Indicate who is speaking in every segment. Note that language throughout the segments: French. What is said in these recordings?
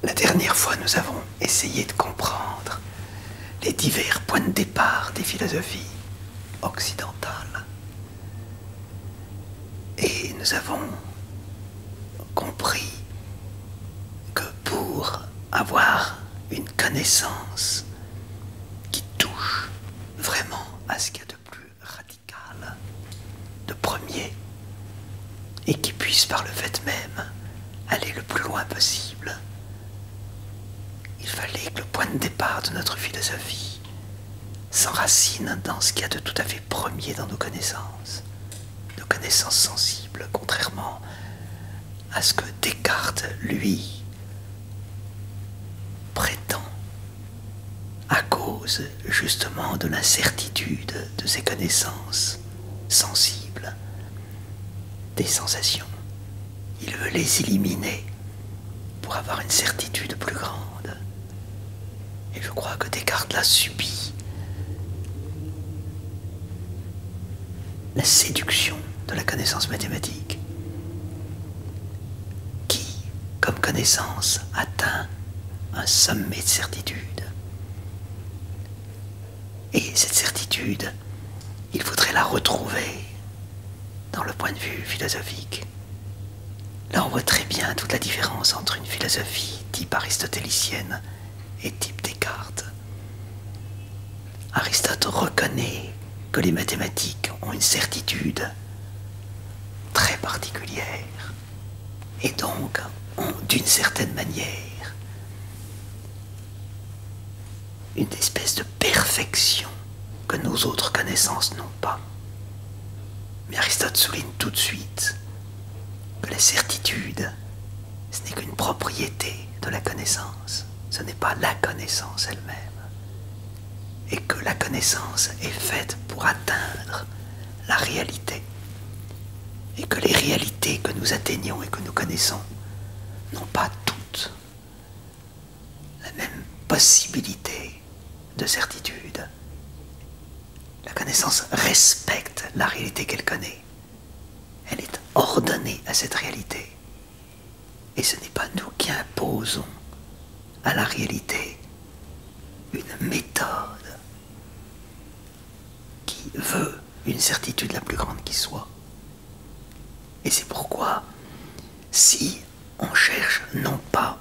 Speaker 1: La dernière fois, nous avons essayé de comprendre les divers points de départ des philosophies occidentales. Et nous avons compris que pour avoir une connaissance qui touche vraiment à ce qu'il y a de plus radical, de premier, et qui puisse par le fait même aller le plus loin possible, il fallait que le point de départ de notre philosophie s'enracine dans ce qu'il y a de tout à fait premier dans nos connaissances sensibles, contrairement à ce que Descartes, lui, prétend, à cause justement de l'incertitude de ses connaissances sensibles, des sensations. Il veut les éliminer pour avoir une certitude plus grande. Et je crois que Descartes l'a subi. La séduction de la connaissance mathématique, qui, comme connaissance, atteint un sommet de certitude. Et cette certitude, il faudrait la retrouver dans le point de vue philosophique. Là, on voit très bien toute la différence entre une philosophie type aristotélicienne et type Descartes. Aristote reconnaît que les mathématiques ont une certitude très particulière et donc ont d'une certaine manière une espèce de perfection que nos autres connaissances n'ont pas. Mais Aristote souligne tout de suite que la certitude, ce n'est qu'une propriété de la connaissance, ce n'est pas la connaissance elle-même, et que la connaissance est faite pour atteindre la réalité, et que les réalités que nous atteignons et que nous connaissons n'ont pas toutes la même possibilité de certitude. La connaissance respecte la réalité qu'elle connaît. Elle est ordonnée à cette réalité. Et ce n'est pas nous qui imposons à la réalité une méthode qui veut une certitude la plus grande qui soit. Et c'est pourquoi, si on cherche non pas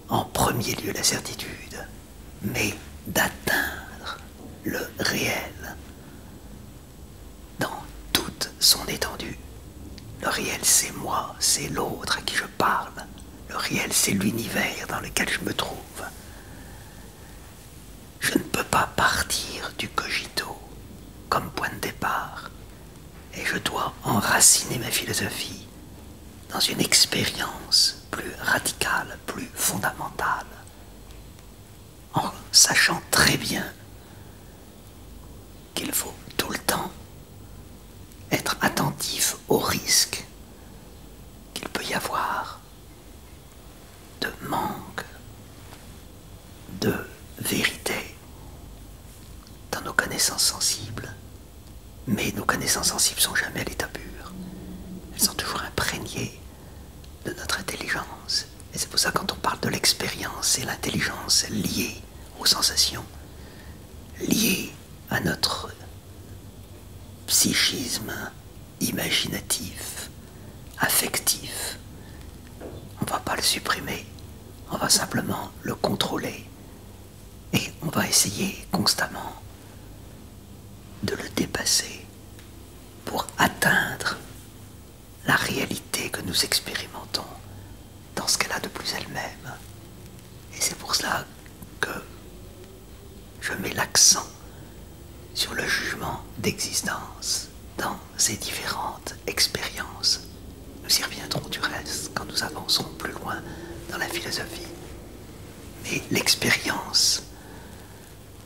Speaker 1: en premier lieu la certitude, mais d'atteindre le réel dans toute son étendue. Le réel, c'est moi, c'est l'autre à qui je parle. Le réel, c'est l'univers dans lequel je me trouve. Je ne peux pas partir du cogito comme point de départ, et je dois enraciner ma philosophie dans une expérience plus radicale, plus fondamentale, en sachant très bien qu'il faut tout le temps être attentif aux risques qu'il peut y avoir de manque de vérité dans nos connaissances sensibles. Mais nos connaissances sensibles sont jamais à l'état pur. Elles sont toujours imprégnées de notre intelligence. Et c'est pour ça que quand on parle de l'expérience, c'est l'intelligence liée aux sensations, liée à notre psychisme imaginatif, affectif. On ne va pas le supprimer, on va simplement le contrôler. Et on va essayer constamment de le dépasser pour atteindre la réalité que nous expérimentons dans ce qu'elle a de plus elle-même. Et c'est pour cela que je mets l'accent sur le jugement d'existence dans ces différentes expériences. Nous y reviendrons du reste quand nous avancerons plus loin dans la philosophie. Mais l'expérience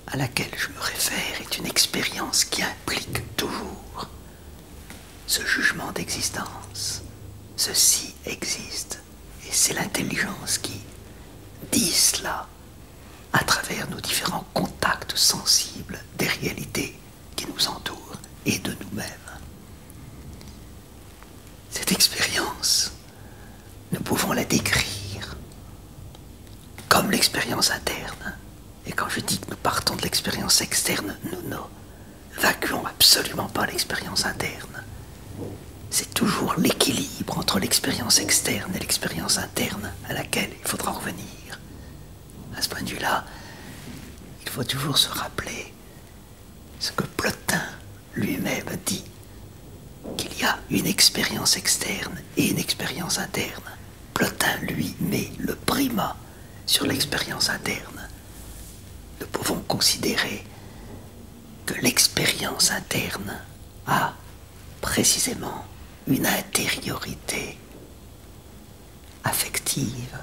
Speaker 1: à laquelle je me réfère est une expérience qui implique toujours ce jugement d'existence. Ceci existe, et c'est l'intelligence qui dit cela à travers nos différents contacts sensibles des réalités qui nous entourent et de nous-mêmes. Cette expérience, nous pouvons la décrire comme l'expérience interne. Et quand je dis que nous partons de l'expérience externe, nous ne vacuons absolument pas l'expérience interne. C'est toujours l'équilibre entre l'expérience externe et l'expérience interne à laquelle il faudra revenir. À ce point de vue-là, il faut toujours se rappeler ce que Plotin lui-même dit, qu'il y a une expérience externe et une expérience interne. Plotin, lui, met le primat sur l'expérience interne. Nous pouvons considérer que l'expérience interne a précisément une intériorité affective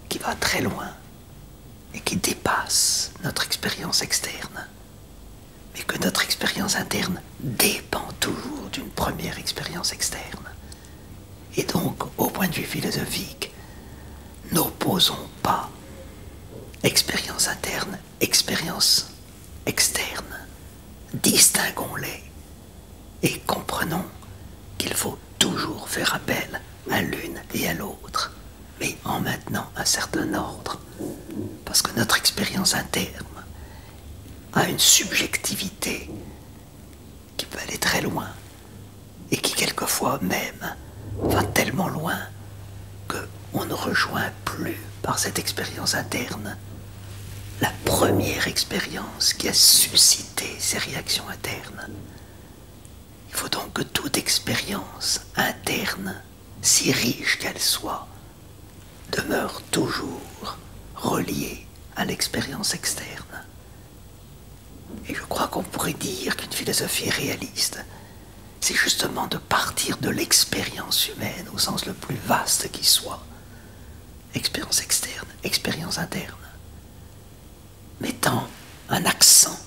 Speaker 1: qui va très loin et qui dépasse notre expérience externe, mais que notre expérience interne dépend toujours d'une première expérience externe. Et donc, au point de vue philosophique, n'opposons pas expérience interne, expérience externe. Distinguons-les et comprenons qu'il faut toujours faire appel à l'une et à l'autre, mais en maintenant un certain ordre, parce que notre expérience interne a une subjectivité qui peut aller très loin et qui quelquefois même va tellement loin qu'on ne rejoint plus par cette expérience interne la première expérience qui a suscité ces réactions internes. Il faut donc que toute expérience interne, si riche qu'elle soit, demeure toujours reliée à l'expérience externe. Et je crois qu'on pourrait dire qu'une philosophie réaliste, c'est justement de partir de l'expérience humaine au sens le plus vaste qui soit. Expérience externe, expérience interne. Mettant un accent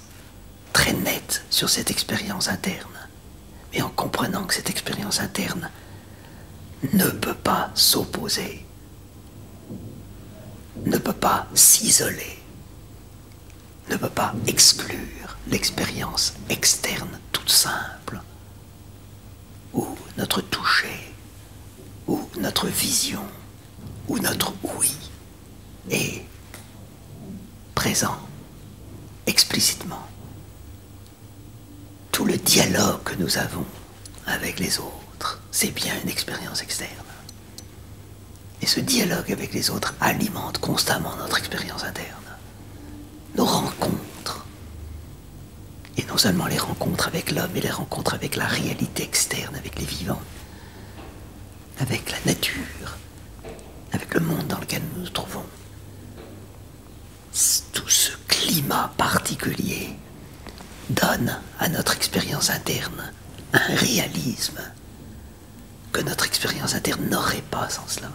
Speaker 1: très net sur cette expérience interne, mais en comprenant que cette expérience interne ne peut pas s'opposer, ne peut pas s'isoler, ne peut pas exclure l'expérience externe toute simple, où notre toucher, où notre vision, où notre ouïe est présent explicitement. Tout le dialogue que nous avons avec les autres, c'est bien une expérience externe. Et ce dialogue avec les autres alimente constamment notre expérience interne. Nos rencontres, et non seulement les rencontres avec l'homme, mais les rencontres avec la réalité externe, avec les vivants, avec la nature, avec le monde dans lequel nous nous trouvons. Tout ce climat particulier donne à notre expérience interne un réalisme que notre expérience interne n'aurait pas sans cela.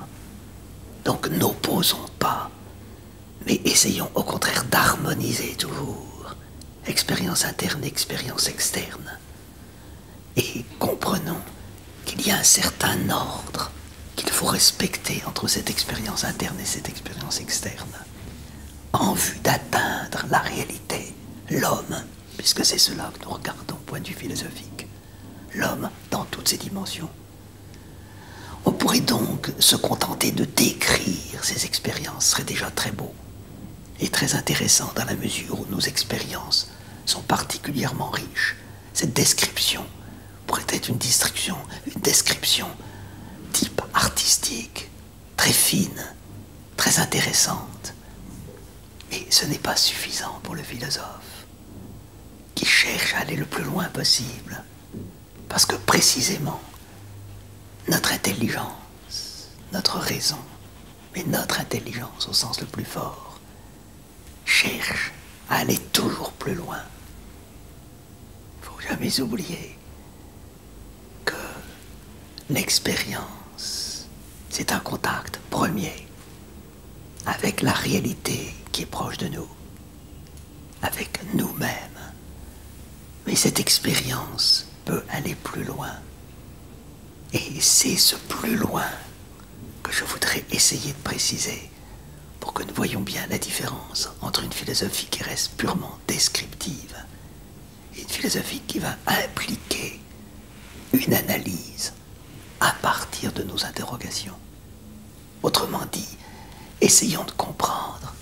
Speaker 1: Donc n'opposons pas, mais essayons au contraire d'harmoniser toujours expérience interne et expérience externe. Et comprenons qu'il y a un certain ordre qu'il faut respecter entre cette expérience interne et cette expérience externe, en vue d'atteindre la réalité, l'homme, puisque c'est cela que nous regardons au point de vue philosophique, l'homme dans toutes ses dimensions. On pourrait donc se contenter de décrire ces expériences, ce serait déjà très beau et très intéressant dans la mesure où nos expériences sont particulièrement riches. Cette description pourrait être une description type artistique, très fine, très intéressante. Mais ce n'est pas suffisant pour le philosophe qui cherche à aller le plus loin possible, parce que précisément notre intelligence, notre raison, mais notre intelligence au sens le plus fort, cherche à aller toujours plus loin. Il ne faut jamais oublier que l'expérience, c'est un contact premier avec la réalité qui est proche de nous, avec nous-mêmes. Mais cette expérience peut aller plus loin. Et c'est ce plus loin que je voudrais essayer de préciser pour que nous voyions bien la différence entre une philosophie qui reste purement descriptive et une philosophie qui va impliquer une analyse à partir de nos interrogations. Autrement dit, essayons de comprendre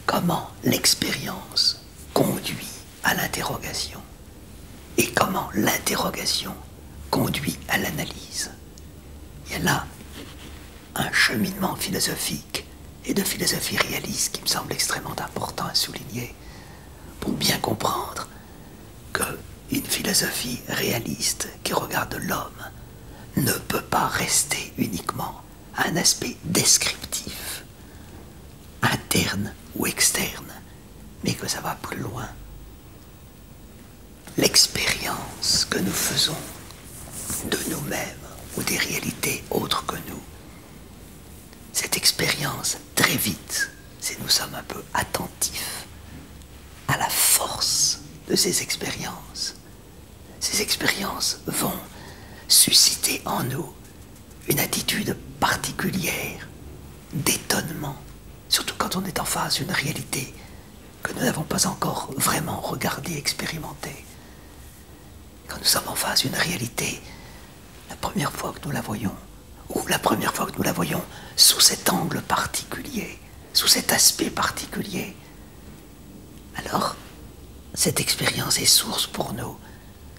Speaker 1: comment l'expérience conduit à l'interrogation et comment l'interrogation conduit à l'analyse. Il y a là un cheminement philosophique et de philosophie réaliste qui me semble extrêmement important à souligner pour bien comprendre qu'une philosophie réaliste qui regarde l'homme ne peut pas rester uniquement à un aspect descriptif, interne ou externe, mais que ça va plus loin. L'expérience que nous faisons de nous-mêmes ou des réalités autres que nous, cette expérience, très vite, si nous sommes un peu attentifs à la force de ces expériences vont susciter en nous une attitude particulière d'étonnement, surtout quand on est en face d'une réalité que nous n'avons pas encore vraiment regardée, expérimentée. Quand nous sommes en face d'une réalité, la première fois que nous la voyons, ou la première fois que nous la voyons sous cet angle particulier, sous cet aspect particulier, alors cette expérience est source pour nous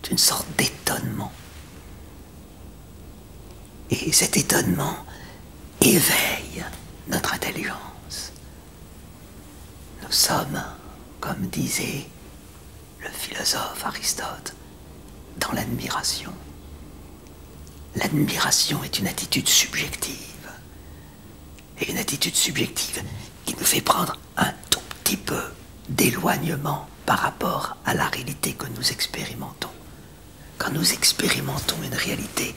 Speaker 1: d'une sorte d'étonnement. Et cet étonnement éveille notre intelligence. Nous sommes, comme disait le philosophe Aristote, dans l'admiration. L'admiration est une attitude subjective. Et une attitude subjective qui nous fait prendre un tout petit peu d'éloignement par rapport à la réalité que nous expérimentons. Quand nous expérimentons une réalité,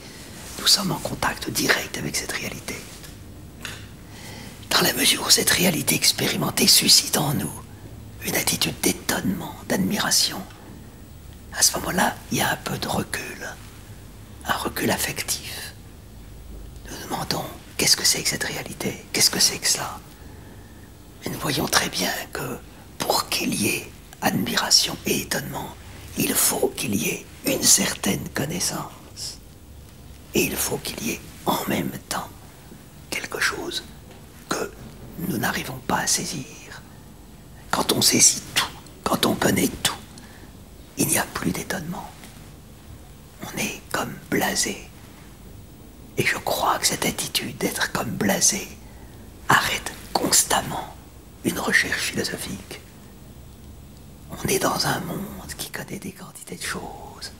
Speaker 1: nous sommes en contact direct avec cette réalité. Dans la mesure où cette réalité expérimentée suscite en nous une attitude d'étonnement, d'admiration, à ce moment-là, il y a un peu de recul, un recul affectif. Nous nous demandons, qu'est-ce que c'est que cette réalité? Qu'est-ce que c'est que cela? Mais nous voyons très bien que pour qu'il y ait admiration et étonnement, il faut qu'il y ait une certaine connaissance. Et il faut qu'il y ait en même temps quelque chose que nous n'arrivons pas à saisir. Quand on saisit tout, quand on connaît tout, il n'y a plus d'étonnement. On est comme blasé. Et je crois que cette attitude d'être comme blasé arrête constamment une recherche philosophique. On est dans un monde qui connaît des quantités de choses.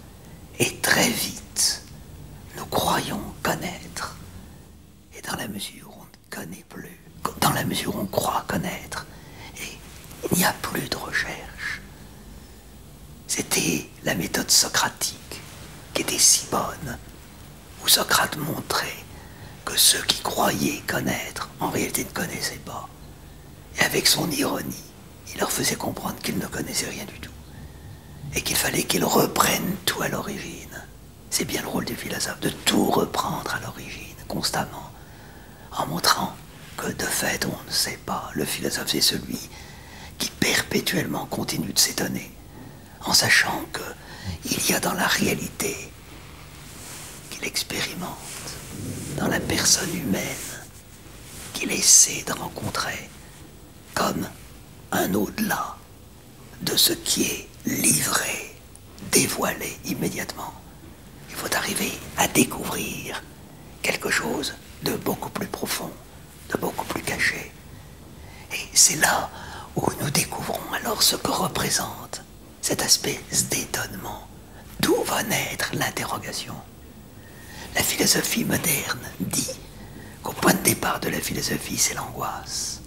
Speaker 1: Et très vite, nous croyons connaître. Et dans la mesure où on ne connaît plus, dans la mesure où on croit connaître, et il n'y a plus de recherche. C'était la méthode socratique qui était si bonne, où Socrate montrait que ceux qui croyaient connaître, en réalité ne connaissaient pas. Et avec son ironie, il leur faisait comprendre qu'ils ne connaissaient rien du tout. Et qu'il fallait qu'ils reprennent tout à l'origine. C'est bien le rôle du philosophe, de tout reprendre à l'origine, constamment, en montrant que de fait on ne sait pas. Le philosophe, c'est celui qui perpétuellement continue de s'étonner, en sachant qu'il y a dans la réalité qu'il expérimente, dans la personne humaine qu'il essaie de rencontrer, comme un au-delà de ce qui est livré, dévoilé immédiatement. Il faut arriver à découvrir quelque chose de beaucoup plus profond, de beaucoup plus caché. Et c'est là où nous découvrons alors ce que représente cette espèce d'étonnement. D'où va naître l'interrogation? La philosophie moderne dit qu'au point de départ de la philosophie, c'est l'angoisse.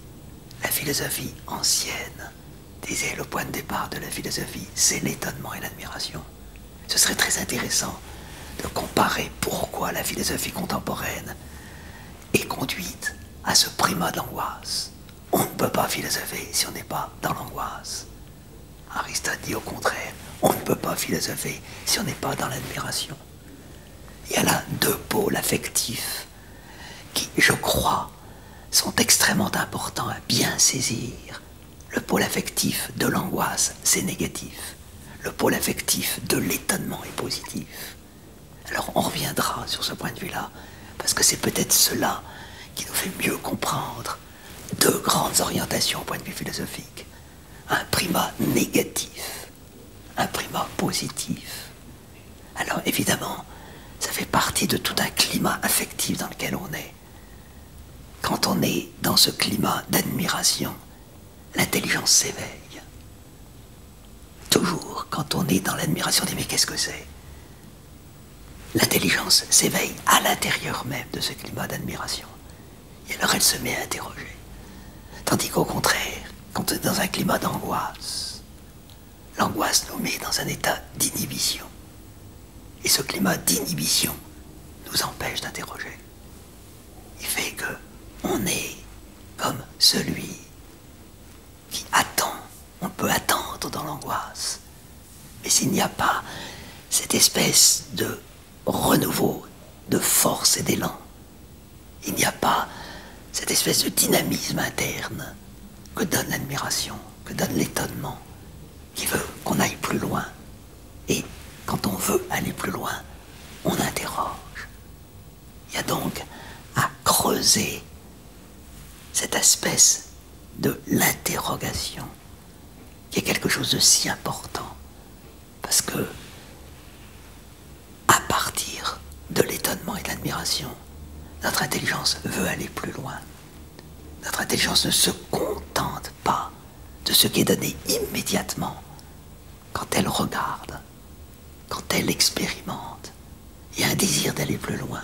Speaker 1: La philosophie ancienne disait le point de départ de la philosophie, c'est l'étonnement et l'admiration. Ce serait très intéressant de comparer pourquoi la philosophie contemporaine est conduite à ce primat de l'angoisse. On ne peut pas philosopher si on n'est pas dans l'angoisse. Aristote dit au contraire, on ne peut pas philosopher si on n'est pas dans l'admiration. Il y a là deux pôles affectifs qui, je crois, sont extrêmement importants à bien saisir. Le pôle affectif de l'angoisse, c'est négatif. Le pôle affectif de l'étonnement est positif. Alors on reviendra sur ce point de vue-là, parce que c'est peut-être cela qui nous fait mieux comprendre deux grandes orientations au point de vue philosophique. Un primat négatif, un primat positif. Alors évidemment, ça fait partie de tout un climat affectif dans lequel on est. Quand on est dans ce climat d'admiration, l'intelligence s'éveille. Toujours, quand on est dans l'admiration, on dit mais qu'est-ce que c'est? L'intelligence s'éveille à l'intérieur même de ce climat d'admiration. Et alors elle se met à interroger. Tandis qu'au contraire, quand on est dans un climat d'angoisse, l'angoisse nous met dans un état d'inhibition. Et ce climat d'inhibition nous empêche d'interroger. Il fait que on est comme celui qui attend. On peut attendre dans l'angoisse. Mais s'il n'y a pas cette espèce de renouveau, de force et d'élan, il n'y a pas cette espèce de dynamisme interne que donne l'admiration, que donne l'étonnement, qui veut qu'on aille plus loin. Et quand on veut aller plus loin, on interroge. Il y a donc à creuser cette espèce de l'interrogation, qui est quelque chose de si important, parce que à partir de l'étonnement et de l'admiration, notre intelligence veut aller plus loin. Notre intelligence ne se contente pas de ce qui est donné immédiatement quand elle regarde, quand elle expérimente. Il y a un désir d'aller plus loin.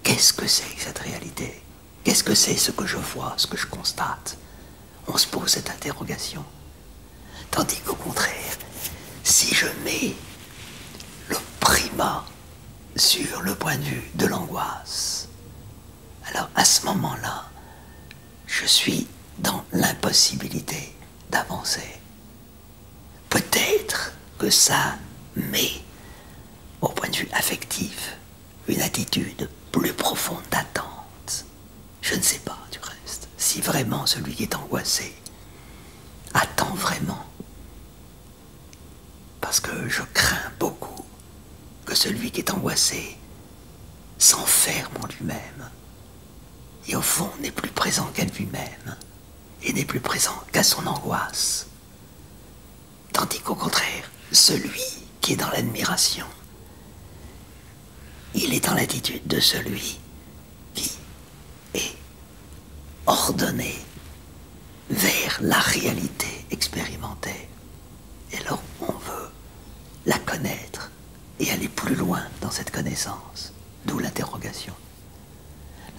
Speaker 1: Qu'est-ce que c'est que cette réalité? Qu'est-ce que c'est ce que je vois, ce que je constate? On se pose cette interrogation. Tandis qu'au contraire, si je mets le primat sur le point de vue de l'angoisse, alors à ce moment-là, je suis dans l'impossibilité d'avancer. Peut-être que ça met, au point de vue affectif, une attitude plus profonde d'attente. Je ne sais pas, du reste, si vraiment celui qui est angoissé attend vraiment. Parce que je crains beaucoup que celui qui est angoissé s'enferme en lui-même et au fond n'est plus présent qu'à lui-même et n'est plus présent qu'à son angoisse. Tandis qu'au contraire, celui qui est dans l'admiration, il est dans l'attitude de celui qui est ordonné vers la réalité expérimentée. Et alors on veut la connaître et aller plus loin dans cette connaissance, d'où l'interrogation.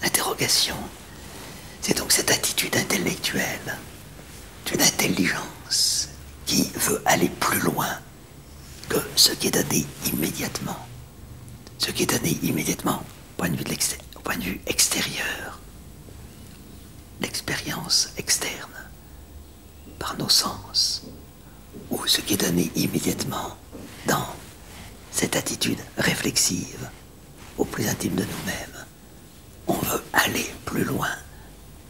Speaker 1: L'interrogation, c'est donc cette attitude intellectuelle d'une intelligence qui veut aller plus loin que ce qui est donné immédiatement. Ce qui est donné immédiatement au point de vue extérieur, l'expérience externe, par nos sens, ou ce qui est donné immédiatement dans cette attitude réflexive au plus intime de nous-mêmes. On veut aller plus loin.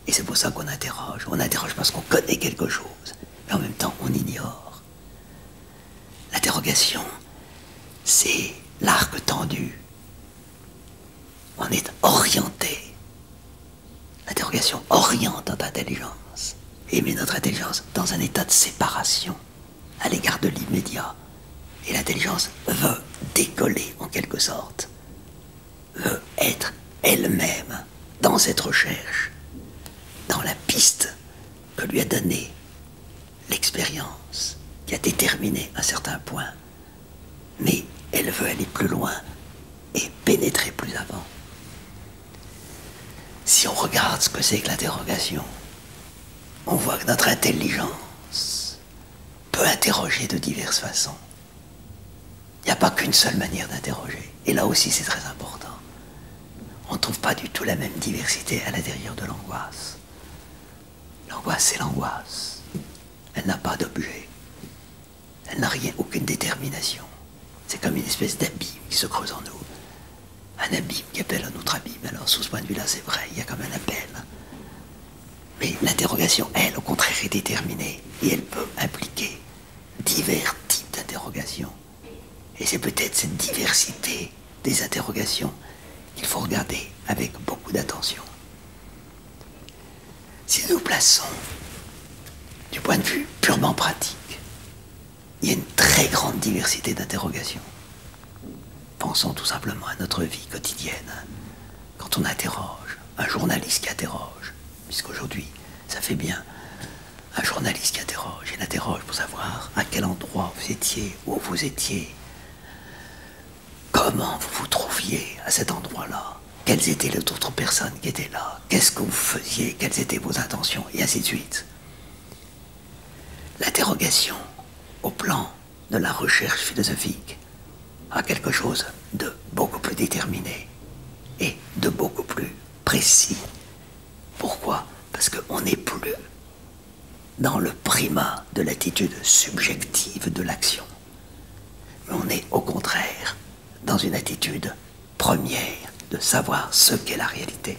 Speaker 1: Et c'est pour ça qu'on interroge. On interroge parce qu'on connaît quelque chose, mais en même temps on ignore. L'interrogation, c'est l'arc tendu. On est orienté. L'interrogation oriente notre intelligence et met notre intelligence dans un état de séparation à l'égard de l'immédiat. Et l'intelligence veut décoller en quelque sorte, veut être elle-même dans cette recherche, dans la piste que lui a donnée l'expérience, qui a déterminé un certain point. Mais elle veut aller plus loin et pénétrer plus avant. Si on regarde ce que c'est que l'interrogation, on voit que notre intelligence peut interroger de diverses façons. Il n'y a pas qu'une seule manière d'interroger. Et là aussi, c'est très important. On ne trouve pas du tout la même diversité à l'intérieur de l'angoisse. L'angoisse, c'est l'angoisse. Elle n'a pas d'objet. Elle n'a rien, aucune détermination. C'est comme une espèce d'abîme qui se creuse en nous. Un abîme qui appelle un autre abîme. Alors, sous ce point de vue-là, c'est vrai, il y a comme un appel. Mais l'interrogation, elle, au contraire, est déterminée. Et elle peut impliquer divers types d'interrogations. Et c'est peut-être cette diversité des interrogations qu'il faut regarder avec beaucoup d'attention. Si nous plaçons du point de vue purement pratique, il y a une très grande diversité d'interrogations. Pensons tout simplement à notre vie quotidienne. Quand on interroge, un journaliste qui interroge, puisqu'aujourd'hui, ça fait bien, un journaliste qui interroge, il interroge pour savoir à quel endroit vous étiez, où vous étiez, comment vous vous trouviez à cet endroit-là, quelles étaient les autres personnes qui étaient là, qu'est-ce que vous faisiez, quelles étaient vos intentions, et ainsi de suite. L'interrogation, au plan de la recherche philosophique, a quelque chose de beaucoup plus déterminé et de beaucoup plus précis. Pourquoi? Parce qu'on n'est plus dans le primat de l'attitude subjective de l'action. Mais on est au contraire dans une attitude première de savoir ce qu'est la réalité.